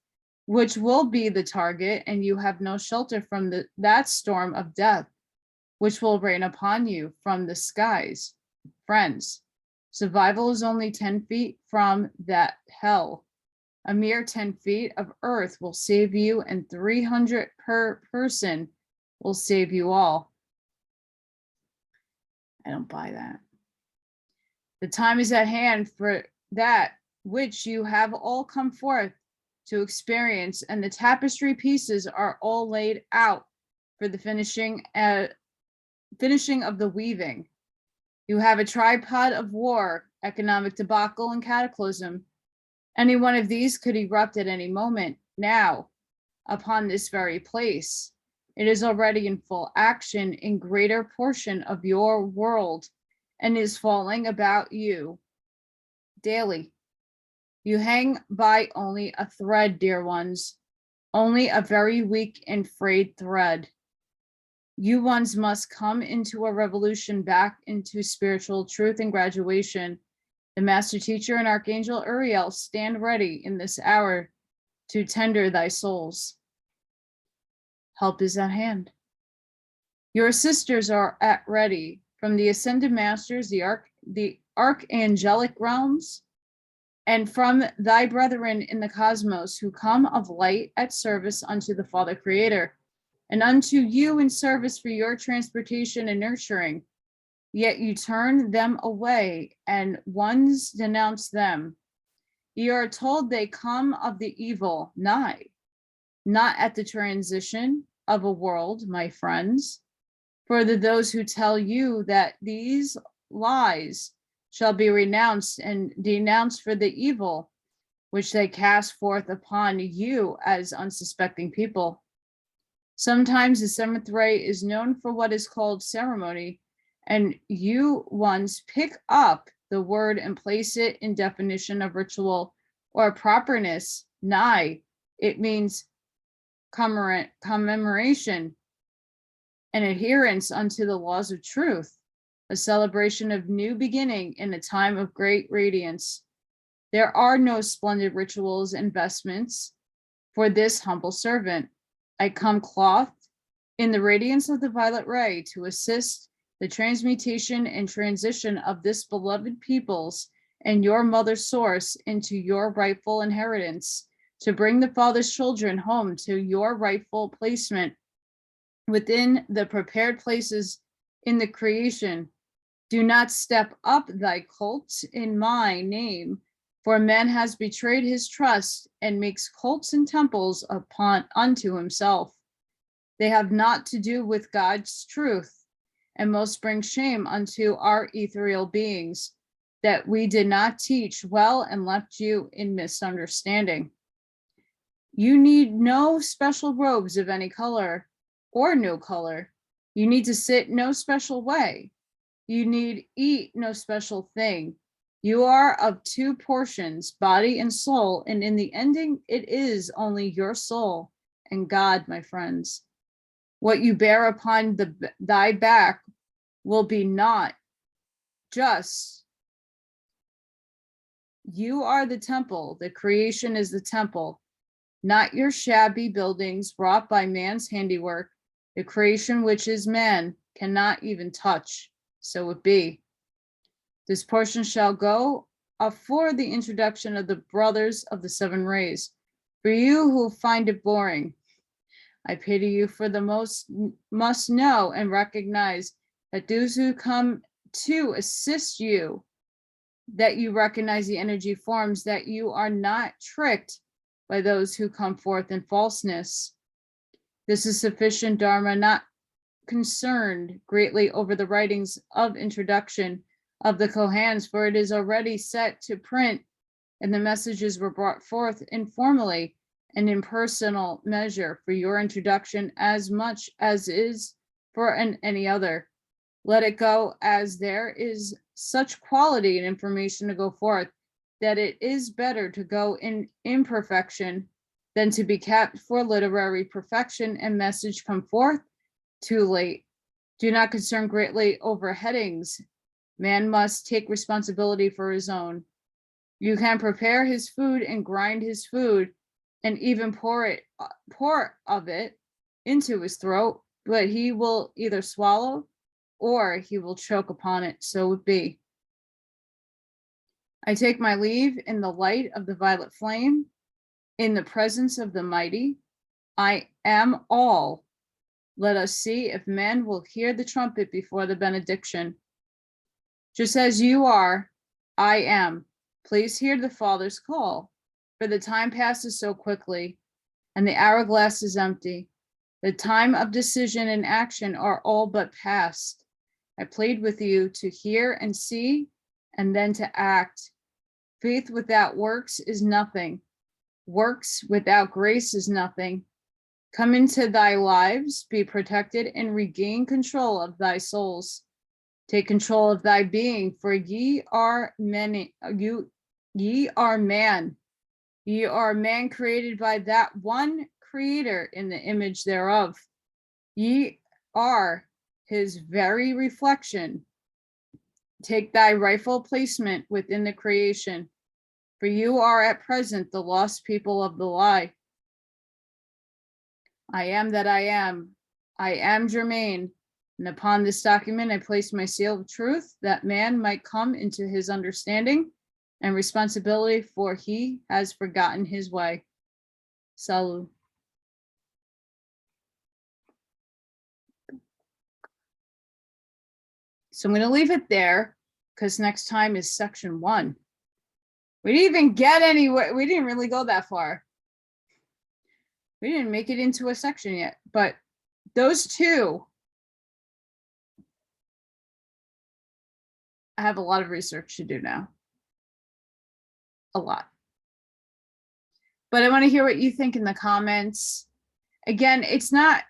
[SPEAKER 1] which will be the target, and you have no shelter from that storm of death, which will rain upon you from the skies. Friends, survival is only 10 feet from that hell. A mere 10 feet of earth will save you, and 300 per person will save you all. I don't buy that. The time is at hand for that which you have all come forth to experience, and the tapestry pieces are all laid out for the finishing of the weaving. You have a tripod of war, economic debacle, and cataclysm. Any one of these could erupt at any moment now upon this very place. It is already in full action in greater portion of your world and is falling about you daily. You hang by only a thread, dear ones, only a very weak and frayed thread. You ones must come into a revolution back into spiritual truth and graduation. The master teacher and Archangel Uriel stand ready in this hour to tender thy souls. Help is at hand. Your sisters are at ready from the ascended masters, the archangelic realms, and from thy brethren in the cosmos who come of light at service unto the Father Creator, and unto you in service for your transportation and nurturing. Yet you turn them away, and ones denounce them. You are told they come of the evil, nigh, not at the transition of a world, my friends. For those who tell you that these lies shall be renounced and denounced for the evil which they cast forth upon you as unsuspecting people. Sometimes the seventh ray is known for what is called ceremony, and you ones pick up the word and place it in definition of ritual or properness. Nigh, it means commemoration and adherence unto the laws of truth, a celebration of new beginning in a time of great radiance. There are no splendid rituals and vestments for this humble servant. I come clothed in the radiance of the violet ray to assist the transmutation and transition of this beloved people's and your mother source into your rightful inheritance, to bring the Father's children home to your rightful placement within the prepared places in the creation. Do not step up thy cults in my name, for man has betrayed his trust and makes cults and temples unto himself. They have naught to do with God's truth, and most bring shame unto our ethereal beings, that we did not teach well and left you in misunderstanding. You need no special robes of any color or no color. You need to sit no special way. You need eat no special thing. You are of two portions, body and soul, and in the ending, it is only your soul and God, my friends. What you bear upon thy back will be not just. You are the temple. The creation is the temple, not your shabby buildings wrought by man's handiwork. The creation which is man cannot even touch. So it be. This portion shall go for the introduction of the brothers of the seven rays. For you who find it boring, I pity you for the most must know and recognize that those who come to assist you, that you recognize the energy forms, that you are not tricked by those who come forth in falseness. This is sufficient Dharma, not concerned greatly over the writings of introduction of the Kohans, for it is already set to print, and the messages were brought forth informally and in personal measure for your introduction as much as is for any other. Let it go, as there is such quality and information to go forth, that it is better to go in imperfection than to be kept for literary perfection and message come forth too late. Do not concern greatly over headings. Man must take responsibility for his own. You can prepare his food and grind his food and even pour of it into his throat, but he will either swallow or he will choke upon it. So it be. I take my leave in the light of the violet flame, in the presence of the mighty. I am all. Let us see if men will hear the trumpet before the benediction. Just as you are, I am. Please hear the Father's call, for the time passes so quickly, and the hourglass is empty. The time of decision and action are all but past. I plead with you to hear and see, and then to act. Faith without works is nothing. Works without grace is nothing. Come into thy lives, be protected, and regain control of thy souls. Take control of thy being, for ye are many. Ye are man. Ye are man created by that one creator in the image thereof. Ye are his very reflection. Take thy rightful placement within the creation, for you are at present the lost people of the lie. I am that I am. I am Germain. And upon this document, I place my seal of truth, that man might come into his understanding and responsibility, for he has forgotten his way. Salut. So I'm going to leave it there, because next time is section 1. We didn't even get anywhere. We didn't really go that far. We didn't make it into a section yet, but those two, I have a lot of research to do now. A lot. But I want to hear what you think in the comments. Again, it's not,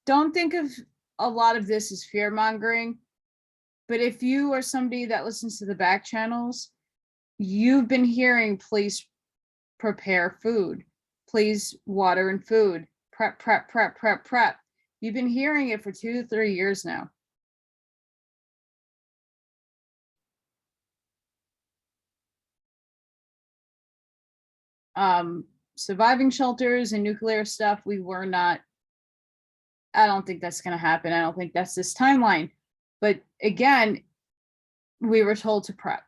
[SPEAKER 1] don't think of a lot of this as fear mongering, but if you are somebody that listens to the back channels, you've been hearing, please prepare food, please water and food, prep, prep, prep, prep, prep. You've been hearing it for 2 to 3 years now. Surviving shelters and nuclear stuff, we were not, I don't think that's going to happen. I don't think that's this timeline. But again, we were told to prep.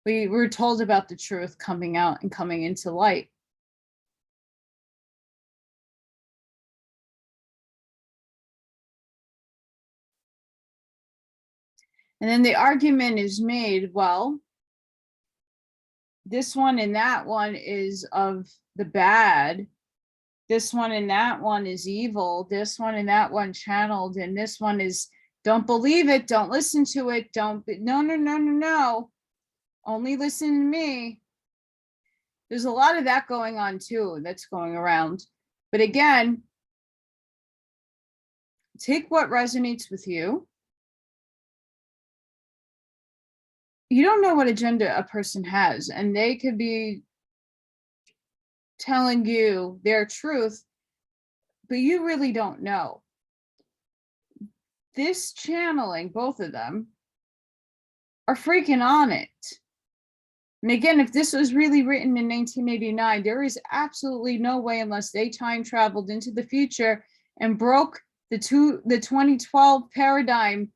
[SPEAKER 1] We were told about the truth coming out and coming into light. And then the argument is made, well, this one and that one is of the bad. This one and that one is evil. This one and that one channeled. And this one is, don't believe it. Don't listen to it. Don't, no, no, no, no, no. Only listen to me. There's a lot of that going on too, that's going around. But again, take what resonates with you. You don't know what agenda a person has, and they could be telling you their truth, but you really don't know. This channeling, both of them, are freaking on it. And again, if this was really written in 1989, there is absolutely no way, unless they time traveled into the future and broke the 2012 paradigm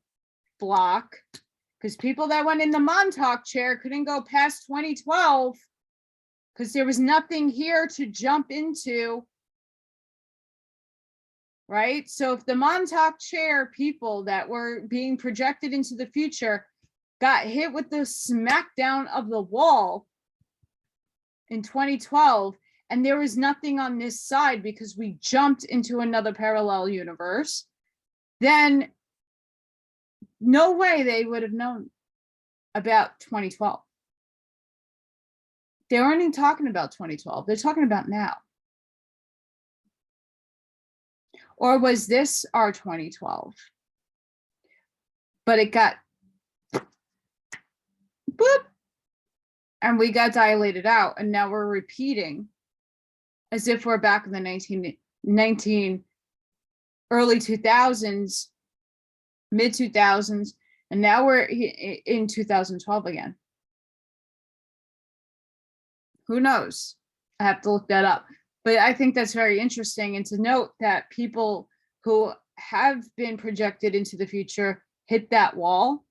[SPEAKER 1] block, because people that went in the Montauk chair couldn't go past 2012 because there was nothing here to jump into, right? So if the Montauk chair people that were being projected into the future got hit with the smackdown of the wall in 2012, and there was nothing on this side because we jumped into another parallel universe, then no way they would have known about 2012. They weren't even talking about 2012. They're talking about now. Or was this our 2012? But it got boop, and we got dilated out, and now we're repeating as if we're back in the early 2000s, mid 2000s, and now we're in 2012 again. Who knows? I have to look that up. But I think that's very interesting. And to note that people who have been projected into the future hit that wall.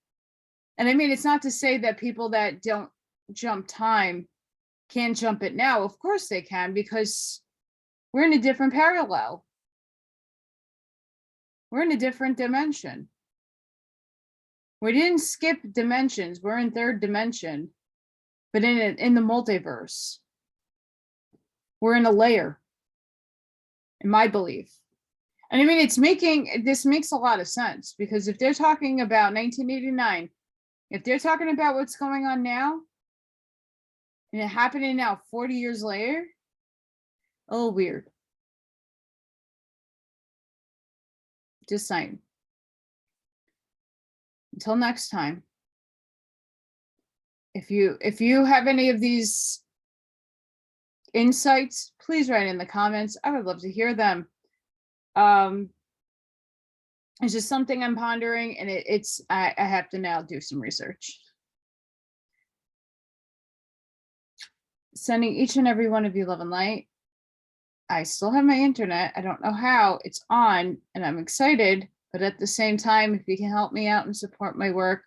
[SPEAKER 1] And I mean, it's not to say that people that don't jump time can't jump it now. Of course they can, because we're in a different parallel. We're in a different dimension. We didn't skip dimensions. We're in third dimension, but in the multiverse. We're in a layer, in my belief. And I mean, this makes a lot of sense, because if they're talking about 1989, if they're talking about what's going on now, and it happening now 40 years later, a little weird. Just saying. Until next time. If you have any of these insights, please write in the comments. I would love to hear them. It's just something I'm pondering, and I have to now do some research. Sending each and every one of you love and light. I still have my internet. I don't know how it's on, and I'm excited, but at the same time, if you can help me out and support my work,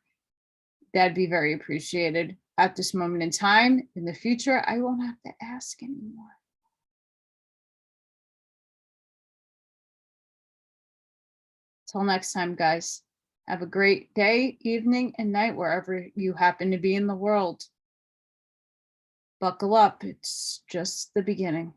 [SPEAKER 1] that'd be very appreciated. At this moment in time, in the future, I won't have to ask anymore. Till next time, guys. Have a great day, evening, and night, wherever you happen to be in the world. Buckle up. It's just the beginning.